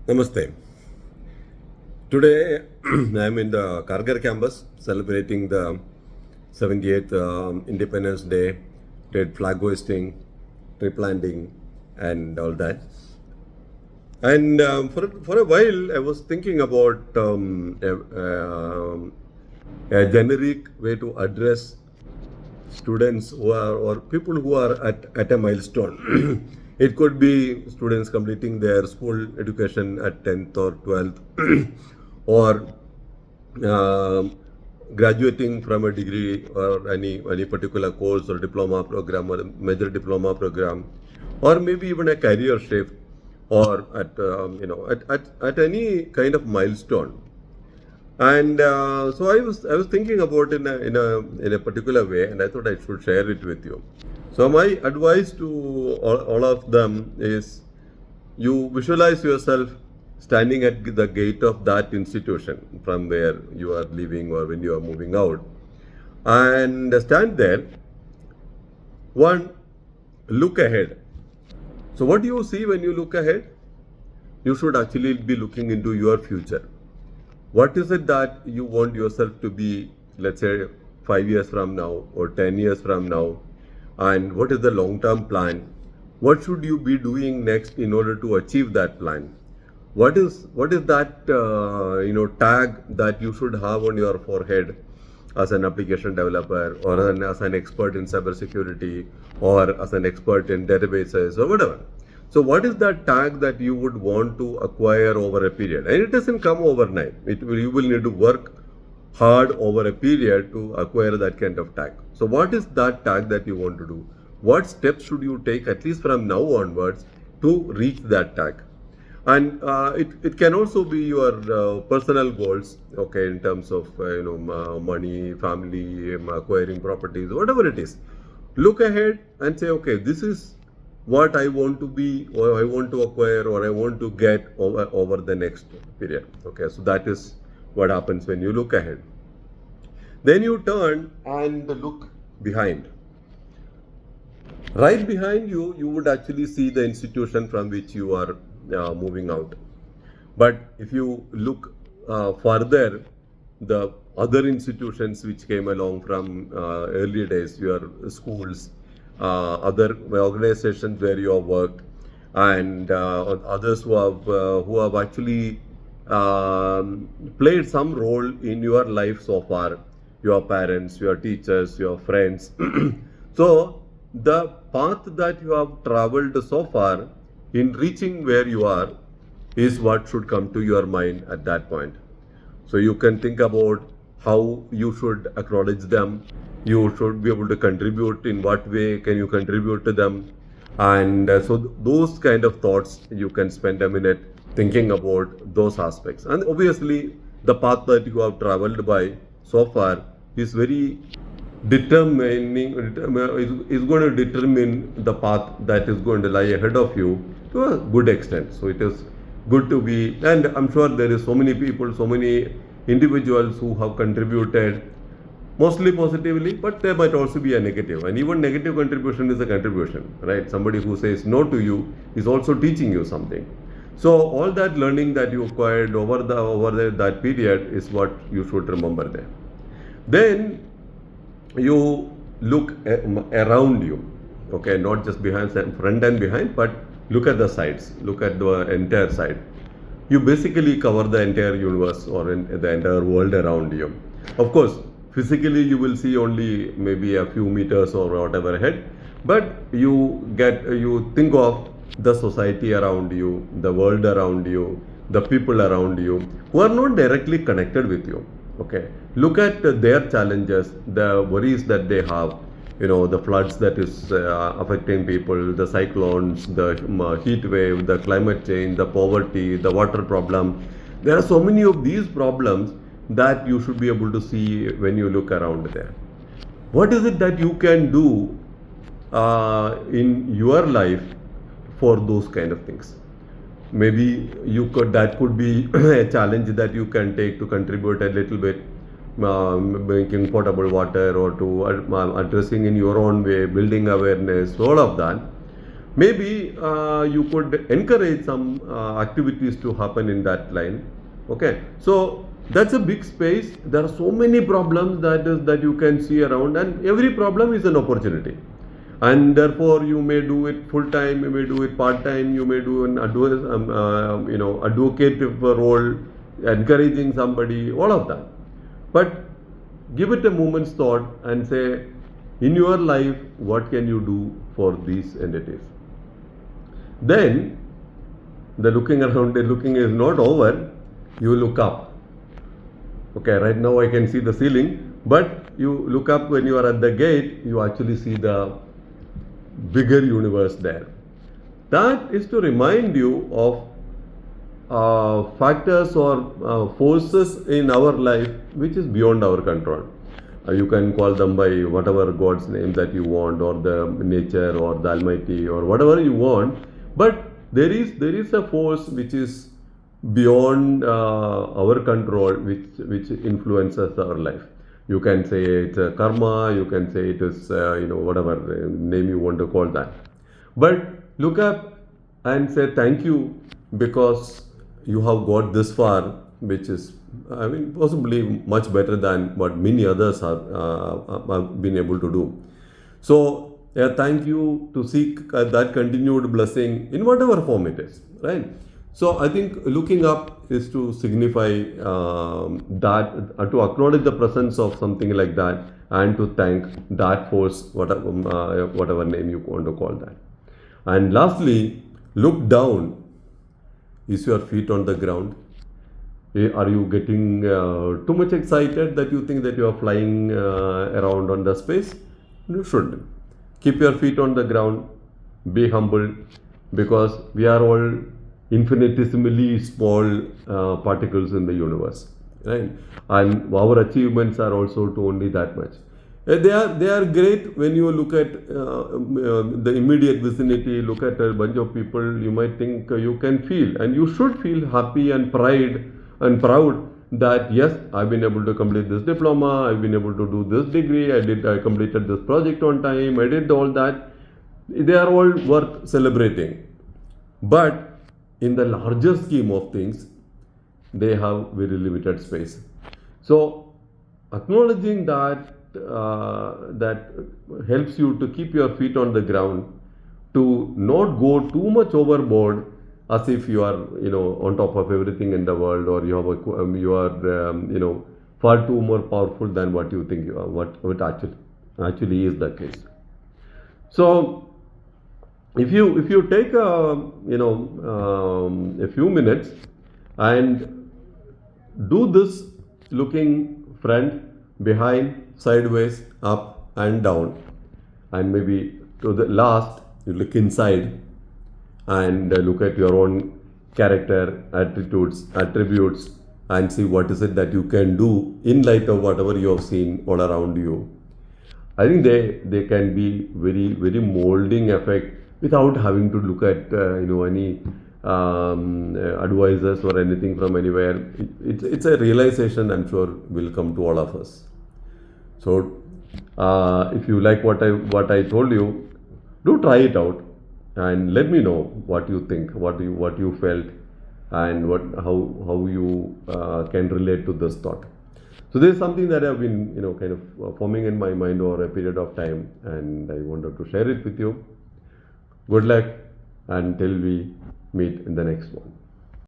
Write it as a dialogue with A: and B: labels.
A: Namaste. Today I am in the Kargar campus celebrating the 78th Independence Day, did flag hoisting, tree planting, and all that. And for a while, I was thinking about a generic way to address students who are or people who are at a milestone. It could be students completing their school education at 10th or 12th, or graduating from a degree or any particular course or diploma program or a major diploma program, or maybe even a career shift, or at any kind of milestone. And so I was thinking about in a particular way, and I thought I should share it with you. So my advice to all of them is, you visualize yourself standing at the gate of that institution from where you are leaving or when you are moving out, and stand there. One, look ahead. So what do you see when you look ahead? You should actually be looking into your future. What is it that you want yourself to be, let's say, 5 years from now or 10 years from now? And what is the long-term plan? What should you be doing next in order to achieve that plan? What is that tag that you should have on your forehead as an application developer, or as an expert in cybersecurity, or as an expert in databases, or whatever? So what is that tag that you would want to acquire over a period? And it doesn't come overnight. You will need to work hard over a period to acquire that kind of tag. So what is that tag that you want to do? What steps should you take, at least from now onwards, to reach that tag? And it can also be your personal goals, okay, in terms of money, family, acquiring properties, whatever it is. Look ahead and say, okay, this is what I want to be, or I want to acquire, or I want to get over the next period. Okay, so that is what happens when you look ahead. Then you turn and look behind. Right behind you, you would actually see the institution from which you are moving out. But if you look further, the other institutions which came along from early days, your schools, other organizations where you have worked, and others who have actually played some role in your life so far, your parents, your teachers, your friends. So the path that you have traveled so far in reaching where you are is what should come to your mind at that point. So you can think about how you should acknowledge them. You should be able to contribute. In what way can you contribute to them? And so those kind of thoughts, you can spend a minute thinking about those aspects. And obviously, the path that you have traveled by so far is very determining, is going to determine the path that is going to lie ahead of you to a good extent. So it is good to be, and I'm sure there is so many people, so many individuals who have contributed mostly positively, but there might also be a negative, and even negative contribution is a contribution, right? Somebody who says no to you is also teaching you something. So all that learning that you acquired over that period is what you should remember there. Then you look around you, okay, not just behind, front and behind, but look at the sides, look at the entire side. You basically cover the entire universe, or the entire world around you. Of course, physically you will see only maybe a few meters or whatever ahead, but you think of the society around you, the world around you, the people around you who are not directly connected with you. Okay, look at their challenges, the worries that they have, the floods that is affecting people, the cyclones, the heat wave, the climate change, the poverty, the water problem. There are so many of these problems that you should be able to see when you look around there. What is it that you can do in your life for those kind of things? Maybe that could be a challenge that you can take to contribute a little bit, making potable water, or to addressing in your own way, building awareness, all of that. Maybe you could encourage some activities to happen in that line. Okay, so that's a big space. There are so many problems that you can see around, and every problem is an opportunity. And therefore, you may do it full time, you may do it part time, you may do an advocative role, encouraging somebody, all of that. But give it a moment's thought and say, in your life, what can you do for these entities? Then the looking around, the looking is not over. You look up. Okay, right now I can see the ceiling, but you look up when you are at the gate, you actually see the bigger universe there. That is to remind you of factors or forces in our life which is beyond our control. You can call them by whatever God's name that you want, or the nature, or the Almighty, or whatever you want. But there is a force which is beyond our control, which influences our life. You can say it's a karma. You can say it is whatever name you want to call that. But look up and say thank you, because you have got this far, which is, I mean, possibly much better than what many others have been able to do. So, thank you to seek that continued blessing in whatever form it is, right? So, I think looking up is to signify that, to acknowledge the presence of something like that, and to thank that force, whatever name you want to call that. And lastly, look down. Is your feet on the ground? Are you getting too much excited that you think that you are flying around on the space? You shouldn't. Keep your feet on the ground. Be humble, because we are all infinitesimally small particles in the universe, right? And our achievements are also to only that much. They are great when you look at the immediate vicinity, look at a bunch of people. You might think you can feel, and you should feel happy and proud that yes, I've been able to complete this diploma, I've been able to do this degree, I completed this project on time, I did all that. They are all worth celebrating. But in the larger scheme of things, they have very limited space. So acknowledging that helps you to keep your feet on the ground, to not go too much overboard, as if you are on top of everything in the world, or you are far too more powerful than what you think you are, what actually is the case. So if you take a few minutes and do this, looking front, behind, sideways, up and down, and maybe to the last you look inside and look at your own character, attributes, and see what is it that you can do in light of whatever you have seen all around you. I think they can be very very molding effect without having to look at any advisors or anything from anywhere. It's a realization I'm sure will come to all of us. So if you like what I told you, do try it out and let me know what you think, what you felt, and how you can relate to this thought. So this is something that I've been kind of forming in my mind over a period of time, and I wanted to share it with you. Good luck until we meet in the next one.